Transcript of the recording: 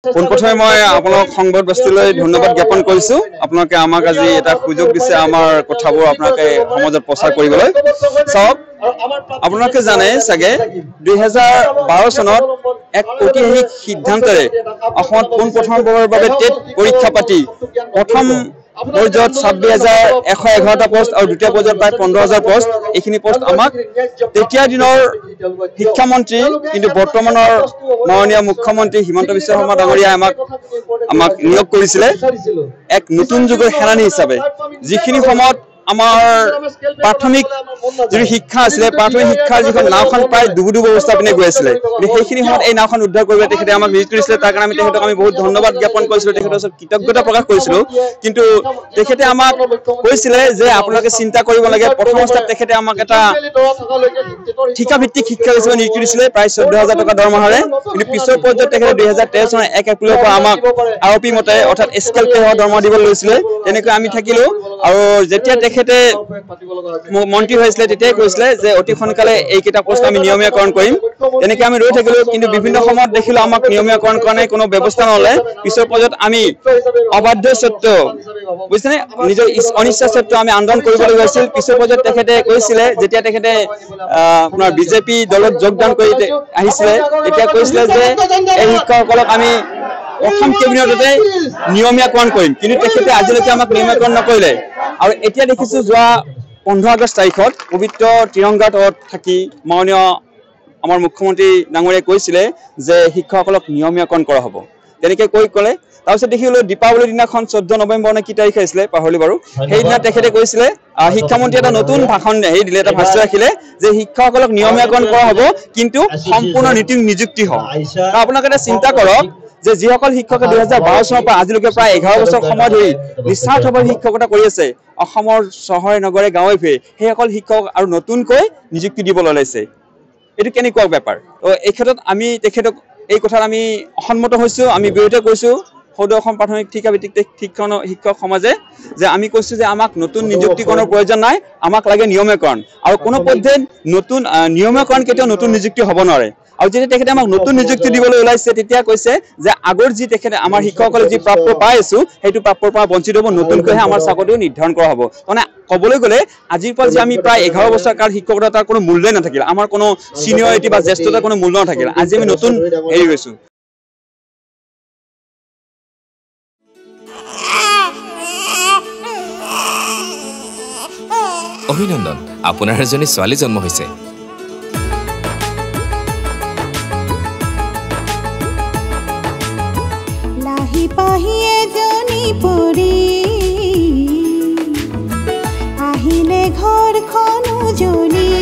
পোনপ্ৰথমে মই আপোনাক সংবাদ বস্তুলৈ ধন্যবাদ জ্ঞাপন কৰিছোঁ। আপোনালোকে আমাক আজি এটা সুযোগ দিছে আমাৰ কথাবোৰ আপোনালোকে সমাজত প্ৰচাৰ কৰিবলৈ। চাওক, আপোনালোকে জানে চাগে 2012 চনত এক ঐতিহাসিক সিদ্ধান্তেৰে অসমত পোনপ্ৰথমবাৰৰ বাবে টেট পৰীক্ষা পাতি প্ৰথম পৰ্যায়ত 26,111টা পোষ্ট আৰু দ্বিতীয় পৰ্যায়ত প্ৰায় 15,000 পোষ্ট, এইখিনি পোষ্ট আমাক তেতিয়া দিনৰ শিক্ষামন্ত্ৰী কিন্তু বৰ্তমানৰ মাননীয় মুখ্যমন্ত্ৰী হিমন্ত বিশ্ব শৰ্মা ডাঙৰীয়াই আমাক নিয়োগ কৰিছিলে এক নতুন যুগৰ সেনানী হিচাপে। যিখিনি সময়ত আমাৰ প্ৰাথমিক যি শিক্ষা আছিলে, প্ৰাথমিক শিক্ষাৰ যিখন নাওখন প্ৰায় ডুবুডুব অৱস্থা পিনে গৈ আছিলে, সেইখিনি সময়ত এই নাওখন উদ্ধাৰ কৰিবলৈ তেখেতে আমাক নিয়োগ কৰিছিলে। তাৰ কাৰণে তেখেতক আমি বহুত ধন্যবাদ জ্ঞাপন কৰিছিলোঁ, তেখেতৰ ওচৰত কৃতজ্ঞতা প্ৰকাশ কৰিছিলোঁ। কিন্তু তেখেতে আমাক কৈছিলে যে আপোনালোকে চিন্তা কৰিব লাগে। প্ৰথম অৱস্থাত তেখেতে আমাক এটা ঠিকাভিত্তিক শিক্ষা হিচাপে নিযুক্তি দিছিলে প্ৰায় 14,000 টকা দৰমহাৰে। কিন্তু পিছৰ পৰ্যায়ত তেখেতে 2013 চনৰ 1 এপ্ৰিলৰ পৰা আমাক আৰপি মতে অৰ্থাৎ স্কেল পে হোৱা দৰমহা দিব লৈছিলে। তেনেকৈ আমি থাকিলো আৰু যেতিয়া তেখেতে মন্ত্ৰী হৈছিলে তেতিয়াই কৈছিলে যে অতি সোনকালে এইকেইটা পোষ্ট আমি নিয়মীয়াকৰণ কৰিম। তেনেকৈ আমি ৰৈ থাকিলো, কিন্তু বিভিন্ন সময়ত দেখিলো আমাক নিয়মীয়াকৰণ কৰা নাই, কোনো ব্যৱস্থা নললে। পিছৰ পৰ্যায়ত আমি অবাধ্য স্বত্বেও বুজিছেনে, নিজৰ অনিচ্ছা স্বত্বেও আমি আন্দোলন কৰিবলৈ গৈছিল। পিছৰ পৰ্যায়ত তেখেতে কৈছিলে, যেতিয়া তেখেতে আপোনাৰ বিজেপি দলত যোগদান কৰি আহিছিলে তেতিয়া কৈছিলে যে এই শিক্ষকসকলক আমি প্ৰথম কেবিনেটতে নিয়মীয়াকৰণ কৰিম, কিন্তু তেখেতে আজিলৈকে আমাক নিয়মীয়াকৰণ নকৰিলে। আৰু এতিয়া দেখিছোঁ যোৱা 15 আগষ্ট তাৰিখত পবিত্ৰ তিৰংগাত থাকি মাননীয় আমাৰ মুখ্যমন্ত্ৰী ডাঙৰীয়াই কৈছিলে যে শিক্ষকসকলক নিয়মীয়াকৰণ কৰা হ'ব, তেনেকৈ ক'লে। তাৰপিছত দেখিলোঁ দীপাৱলীৰ দিনাখন 14 নৱেম্বৰ নে কি তাৰিখে আছিলে পাহৰিলোঁ বাৰু, সেইদিনা তেখেতে কৈছিলে শিক্ষামন্ত্ৰী এটা নতুন ভাষণ দিলে, এটা ভাষ্য ৰাখিলে যে শিক্ষকসকলক নিয়মীয়াকৰণ কৰা হ'ব কিন্তু সম্পূৰ্ণ নীতি নিযুক্তি হ'ব। আপোনালোকে এটা চিন্তা কৰক যে যিসকল শিক্ষকে 2012 চনৰ পৰা আজিলৈকে প্ৰায় 11 বছৰ সময় ধৰি নিস্বাৰ্থভাৱে শিক্ষকতা কৰি আছে অসমৰ চহৰে নগৰে গাঁৱে ভূঞে, সেইসকল শিক্ষক আৰু নতুনকৈ নিযুক্তি দিবলৈ ওলাইছে। এইটো কেনেকুৱা বেপাৰ? এই ক্ষেত্ৰত আমি তেখেতক এই কথাত আমি অসন্মত হৈছোঁ, আমি বিৰোধিতা কৰিছোঁ। সদৌ অসম প্ৰাথমিক শিক্ষাভিত্তিক শিক্ষক সমাজে যে আমি কৈছোঁ যে আমাক নতুন নিযুক্তিকৰণৰ প্ৰয়োজন নাই, আমাক লাগে নিয়মীয়াকৰণ। আৰু কোনো পধ্যে নতুন নিয়মীয়াকৰণ কেতিয়াও নতুন নিযুক্তি হ'ব নোৱাৰে। আৰু যেতিয়া তেখেতে আমাক নতুন নিযুক্তি দিবলৈ ওলাইছে তেতিয়া কৈছে যে আগৰ যি তেখেতে আমাৰ শিক্ষকসকলে যি প্ৰাপ্য পাই আছোঁ সেইটো প্ৰাপ্যৰ পৰা বঞ্চিত হ'ব, নতুনকৈহে আমাৰ চাকৰিও নিৰ্ধাৰণ কৰা হ'ব। মানে ক'বলৈ গ'লে আজিৰ পৰা যে আমি প্ৰায় 11 বছৰ কাল শিক্ষকতা তাৰ কোনো মূল্যই নাথাকিল, আমাৰ কোনো চিনিয়ৰিটি বা জ্যেষ্ঠতাৰ কোনো মূল্য নাথাকিল। আজি আমি নতুন হেৰি গৈছোঁ। অভিনন্দন, আপোনাৰ এজনী ছোৱালী জন্ম হৈছে। লাহি পাহি এজনী পৰি আহিলে ঘৰখন উজলি।